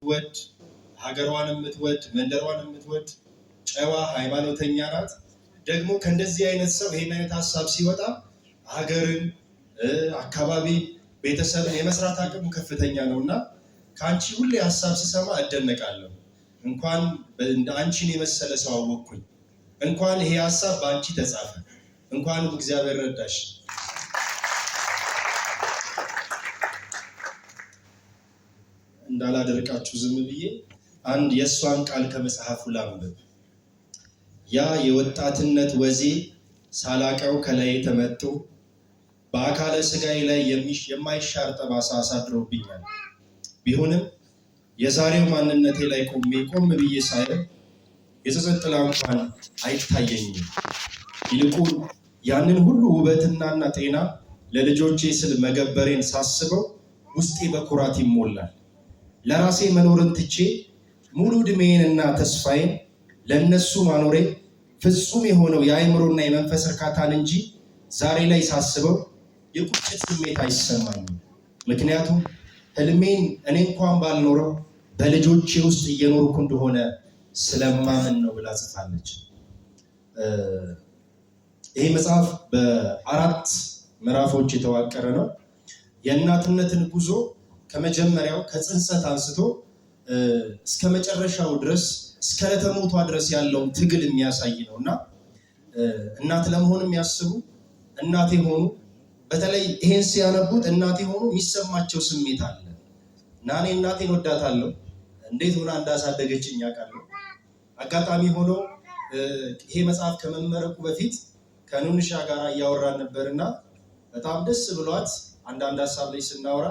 ወድ ሀገሯን የምትወድ መንደሯን የምትወድ ጨዋ ሃይማኖተኛ ናት። ደግሞ ከእንደዚህ አይነት ሰው ይሄን አይነት ሐሳብ ሲወጣ ሀገርን፣ አካባቢ፣ ቤተሰብን የመስራት አቅሙ ከፍተኛ ነውና ካንቺ ሁሌ ሐሳብ ስሰማ እደነቃለሁ። እንኳን አንቺን የመሰለ ሰው አወቅኩኝ። እንኳን ይሄ ሐሳብ በአንቺ ተጻፈ። እንኳን እግዚአብሔር ረዳሽ። እንዳላደርቃችሁ ዝም ብዬ አንድ የእሷን ቃል ከመጽሐፉ ላንብብ። ያ የወጣትነት ወዜ ሳላቀው ከላይ ተመቶ በአካለ ስጋዬ ላይ የማይሻር ጠባሳ አሳድሮብኛል። ቢሆንም የዛሬው ማንነቴ ላይ ቆም ብዬ ሳይሆን የጸጸት ጥላ እንኳን አይታየኝም። ይልቁን ያንን ሁሉ ውበትና ጤና ለልጆቼ ስል መገበሬን ሳስበው ውስጤ በኩራት ይሞላል። ለራሴ መኖርን ትቼ ሙሉ ዕድሜዬንና ተስፋዬን ለነሱ ማኖሬ ፍጹም የሆነው የአእምሮና የመንፈስ እርካታን እንጂ ዛሬ ላይ ሳስበው የቁጭት ስሜት አይሰማኝም። ምክንያቱም ህልሜን እኔ እንኳን ባልኖረው በልጆቼ ውስጥ እየኖርኩ እንደሆነ ስለማምን ነው ብላ ጽፋለች። ይሄ መጽሐፍ በ4 ምዕራፎች የተዋቀረ ነው። የእናትነትን ጉዞ ከመጀመሪያው ከጽንሰት አንስቶ እስከ መጨረሻው ድረስ እስከ ዕለተ ሞቷ ድረስ ያለውን ትግል የሚያሳይ ነው እና እናት ለመሆን የሚያስቡ እናት የሆኑ በተለይ ይሄን ሲያነቡት እናት የሆኑ የሚሰማቸው ስሜት አለ እና እኔ እናቴን ወዳታለሁ። እንዴት ሆና እንዳሳደገችኝ አውቃለሁ። አጋጣሚ ሆኖ ይሄ መጽሐፍ ከመመረቁ በፊት ከኑንሻ ጋር እያወራን ነበርና በጣም ደስ ብሏት አንዳንድ ሀሳብ ላይ ስናወራ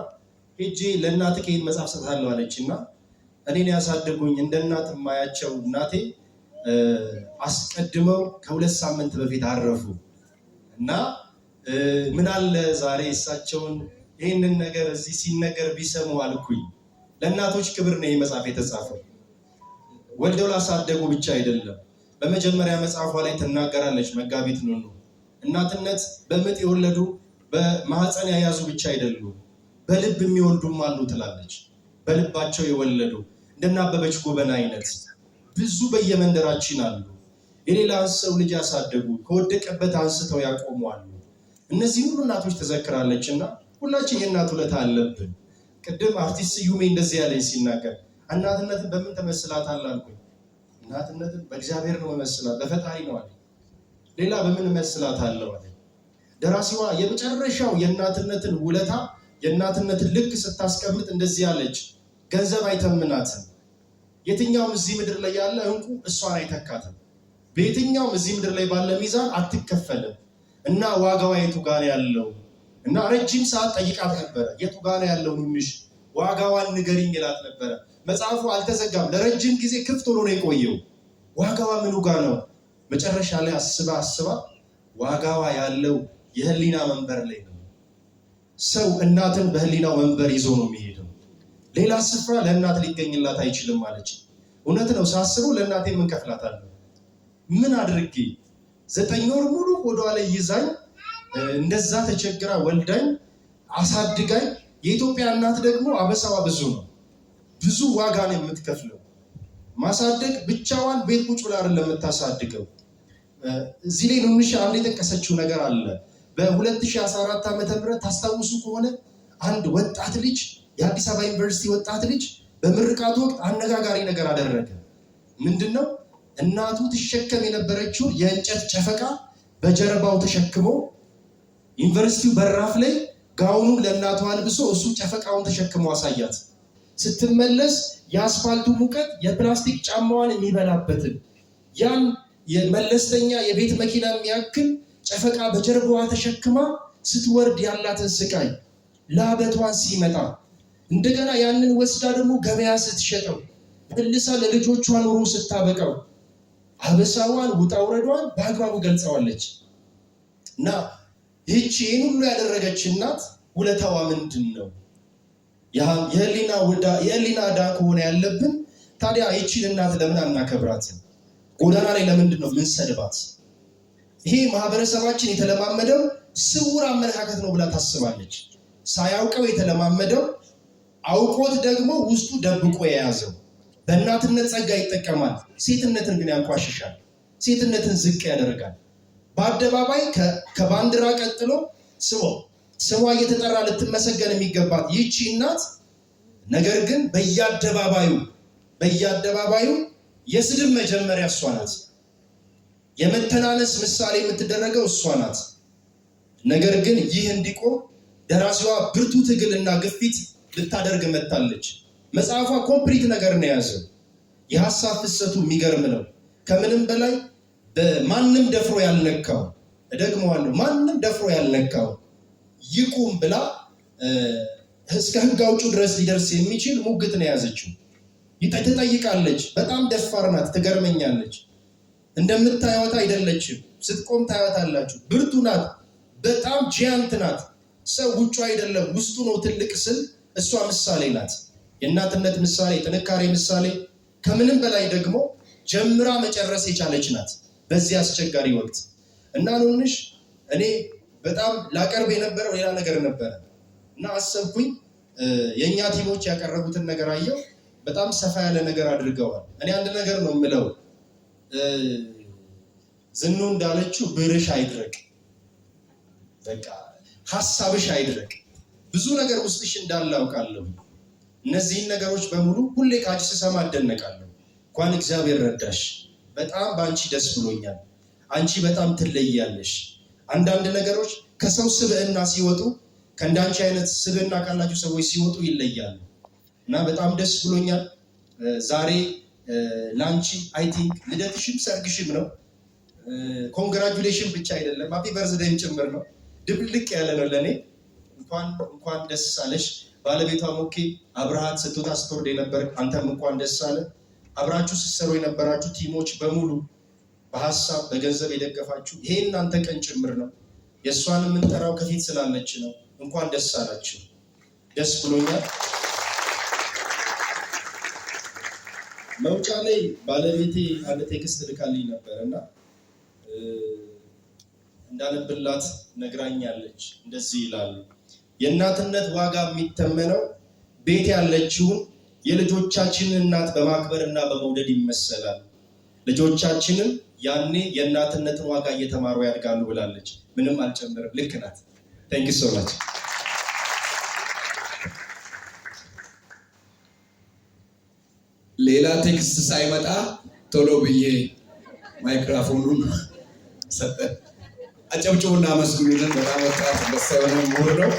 ሄጄ ለእናትህ ይሄን መጽሐፍ ሰጥሃለሁ አለችና እኔን ያሳደጉኝ እንደ እናት የማያቸው እናቴ አስቀድመው ከ2 ሳምንት በፊት አረፉ እና ምን አለ ዛሬ እሳቸውን ይህንን ነገር እዚህ ሲነገር ቢሰሙ አልኩኝ። ለእናቶች ክብር ነው ይህ መጽሐፍ የተጻፈው። ወልደው ላሳደጉ ብቻ አይደለም። በመጀመሪያ መጽሐፏ ላይ ትናገራለች። መጋቢት ነው እናትነት በምጥ የወለዱ በማህፀን የያዙ ብቻ አይደሉም፣ በልብ የሚወልዱም አሉ ትላለች። በልባቸው የወለዱ እንደና አበበች ጎበና አይነት ብዙ በየመንደራችን አሉ። የሌላ ሰው ልጅ ያሳደጉ ከወደቀበት አንስተው ያቆሙ አሉ። እነዚህ ሁሉ እናቶች ተዘክራለች እና ሁላችን የእናት ውለታ አለብን። ቅድም አርቲስት ስዩሜ እንደዚህ ያለኝ ሲናገር እናትነትን በምን ተመስላታለህ አልኩኝ። እናትነትን በእግዚአብሔር ነው መመስላት፣ በፈጣሪ ነው አለ። ሌላ በምን እመስላታለሁ አለ። ደራሲዋ የመጨረሻው የእናትነትን ውለታ የእናትነትን ልክ ስታስቀምጥ እንደዚህ ያለች፣ ገንዘብ አይተምናትም። የትኛውም እዚህ ምድር ላይ ያለ እንቁ እሷን አይተካትም። በየትኛውም እዚህ ምድር ላይ ባለ ሚዛን አትከፈልም። እና ዋጋዋ የቱ ጋር ያለው እና ረጅም ሰዓት ጠይቃት ነበረ። የቱ ጋር ያለው ንሽ ዋጋዋን ንገሪኝ ይላት ነበረ። መጽሐፉ አልተዘጋም። ለረጅም ጊዜ ክፍት ሆኖ ነው የቆየው። ዋጋዋ ምኑ ጋር ነው? መጨረሻ ላይ አስባ ዋጋዋ ያለው የህሊና መንበር ላይ ነው። ሰው እናትን በህሊናው መንበር ይዞ ነው የሚሄደው። ሌላ ስፍራ ለእናት ሊገኝላት አይችልም ማለች። እውነት ነው። ሳስበው ለእናቴ ምን ከፍላታለሁ? ምን አድርጌ 9 ወር ሙሉ ሆዷ ላይ ይዛኝ እንደዛ ተቸግራ ወልዳኝ አሳድጋኝ። የኢትዮጵያ እናት ደግሞ አበሳዋ ብዙ ነው። ብዙ ዋጋ ነው የምትከፍለው። ማሳደግ ብቻዋን ቤት ቁጭ ብላ አይደለም የምታሳድገው። እዚህ ላይ ኑንሻ አንድ የጠቀሰችው ነገር አለ። በ2014 ዓ.ም ታስታውሱ ከሆነ አንድ ወጣት ልጅ የአዲስ አበባ ዩኒቨርሲቲ ወጣት ልጅ በምርቃቱ ወቅት አነጋጋሪ ነገር አደረገ። ምንድነው? እናቱ ትሸከም የነበረችው የእንጨት ጨፈቃ በጀርባው ተሸክሞ ዩኒቨርሲቲው በራፍ ላይ ጋውኑን ለእናቱ አልብሶ እሱ ጨፈቃውን ተሸክሞ አሳያት። ስትመለስ የአስፋልቱ ሙቀት የፕላስቲክ ጫማዋን የሚበላበትን ያን የመለስተኛ የቤት መኪና የሚያክል ጨፈቃ በጀርባዋ ተሸክማ ስትወርድ ያላትን ስቃይ ላበቷን ሲመጣ እንደገና ያንን ወስዳ ደግሞ ገበያ ስትሸጠው መልሳ ለልጆቿ ኑሮ ስታበቃው አበሳዋን ውጣ ውረዷን በአግባቡ ገልጸዋለች። እና ይህን ሁሉ ያደረገች እናት ውለታዋ ምንድን ነው? የህሊና ዕዳ ከሆነ ያለብን ታዲያ ይህችን እናት ለምን አናከብራትም? ጎዳና ላይ ለምንድን ነው ምንሰድባት? ይሄ ማህበረሰባችን የተለማመደው ስውር አመለካከት ነው ብላ ታስባለች። ሳያውቀው የተለማመደው አውቆት ደግሞ ውስጡ ደብቆ የያዘው በእናትነት ጸጋ ይጠቀማል፣ ሴትነትን ግን ያንቋሽሻል፣ ሴትነትን ዝቅ ያደርጋል። በአደባባይ ከባንዲራ ቀጥሎ ስሟ እየተጠራ ልትመሰገን የሚገባት ይህቺ እናት ነገር ግን በየአደባባዩ የስድብ መጀመሪያ እሷ ናት። የመተናነስ ምሳሌ የምትደረገው እሷ ናት። ነገር ግን ይህ እንዲቆም ደራሲዋ ብርቱ ትግልና ግፊት ልታደርግ መጥታለች። መጽሐፏ ኮምፕሊት ነገር ነው የያዘው። የሀሳብ ፍሰቱ የሚገርም ነው። ከምንም በላይ ማንም ደፍሮ ያልነካው፣ እደግመዋለሁ፣ ማንም ደፍሮ ያልነካው ይቁም ብላ እስከ ሕግ አውጪው ድረስ ሊደርስ የሚችል ሙግት ነው የያዘችው። ትጠይቃለች። በጣም ደፋር ናት፣ ትገርመኛለች። እንደምታዩት አይደለችም። ስትቆም ታዩታላችሁ። ብርቱ ናት፣ በጣም ጂያንት ናት። ሰው ውጩ አይደለም ውስጡ ነው ትልቅ ስል እሷ ምሳሌ ናት። የእናትነት ምሳሌ፣ ጥንካሬ ምሳሌ፣ ከምንም በላይ ደግሞ ጀምራ መጨረስ የቻለች ናት በዚህ አስቸጋሪ ወቅት። እና ኑንሽ እኔ በጣም ላቀርብ የነበረው ሌላ ነገር ነበረ እና አሰብኩኝ። የእኛ ቲሞች ያቀረቡትን ነገር አየው። በጣም ሰፋ ያለ ነገር አድርገዋል። እኔ አንድ ነገር ነው የምለው፣ ዝኑ እንዳለችው ብርሽ አይድረቅ፣ በቃ ሀሳብሽ አይድረቅ። ብዙ ነገር ውስጥሽ እንዳለ አውቃለሁ። እነዚህን ነገሮች በሙሉ ሁሌ ከአንቺ ስሰማ እደነቃለሁ። እንኳን እግዚአብሔር ረዳሽ። በጣም በአንቺ ደስ ብሎኛል። አንቺ በጣም ትለያለሽ። አንዳንድ ነገሮች ከሰው ስብዕና ሲወጡ፣ ከእንዳንቺ አይነት ስብዕና ካላችሁ ሰዎች ሲወጡ ይለያሉ እና በጣም ደስ ብሎኛል። ዛሬ ለአንቺ አይ ቲንክ ልደትሽም ሰርግሽም ነው። ኮንግራጁሌሽን ብቻ አይደለም ሃፒ በርዝዴይም ጭምር ነው። ድብልቅ ያለ ነው ለእኔ። እንኳን ደስ አለሽ። ባለቤቷ ሞኬ አብርሃት ስትወጣ ስትወርድ የነበር አንተም እንኳን ደስ አለ። አብራችሁ ስትሰሩ የነበራችሁ ቲሞች በሙሉ በሀሳብ በገንዘብ የደገፋችሁ ይሄ እናንተ ቀን ጭምር ነው። የእሷን የምንጠራው ከፊት ስላለች ነው። እንኳን ደስ አላችሁ። ደስ ብሎኛል። መውጫ ላይ ባለቤቴ አንድ ቴክስት ልካልኝ ነበር እና እንዳነብላት ነግራኛለች። እንደዚህ ይላሉ። የእናትነት ዋጋ የሚተመነው ቤት ያለችውን የልጆቻችንን እናት በማክበር እና በመውደድ ይመሰላል። ልጆቻችንን ያኔ የእናትነትን ዋጋ እየተማሩ ያድጋሉ ብላለች። ምንም አልጨምርም። ልክ ናት። ታንኪ ሶ ማች። ሌላ ቴክስት ሳይመጣ ቶሎ ብዬ ማይክሮፎኑን ሰጠ። አጨብጭቡና አመስግኑልን። በጣም ወጣት ደስ የሆነ ምሁር ነው።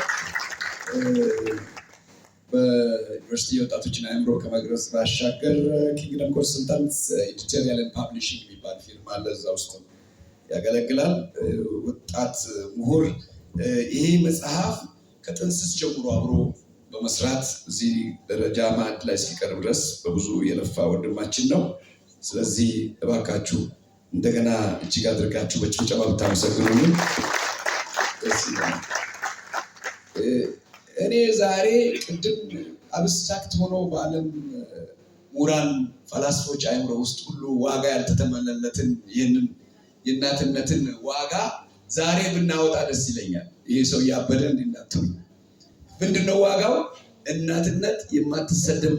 በዩኒቨርሲቲ የወጣቶችን አእምሮ ከመግረጽ ባሻገር ኪንግደም ኮንሰልታንትስ ኤዲቶሪያል ኤንድ ፓብሊሽንግ የሚባል ፊርማ አለ። እዛ ውስጥ ያገለግላል። ወጣት ምሁር። ይሄ መጽሐፍ ከጥንስስ ጀምሮ አብሮ በመስራት እዚህ ደረጃ ማዕድ ላይ እስኪቀርብ ድረስ በብዙ የለፋ ወንድማችን ነው። ስለዚህ እባካችሁ እንደገና እጅግ አድርጋችሁ በጭብጨባ ብታመሰግኑልን ደስ ይላል። እኔ ዛሬ ቅድም አብስትራክት ሆኖ በዓለም ምሁራን ፈላስፎች አእምሮ ውስጥ ሁሉ ዋጋ ያልተተመነለትን ይህንን የእናትነትን ዋጋ ዛሬ ብናወጣ ደስ ይለኛል። ይሄ ሰው ያበደ እንዲናትሉ ምንድነው ዋጋው? እናትነት የማትሰደብ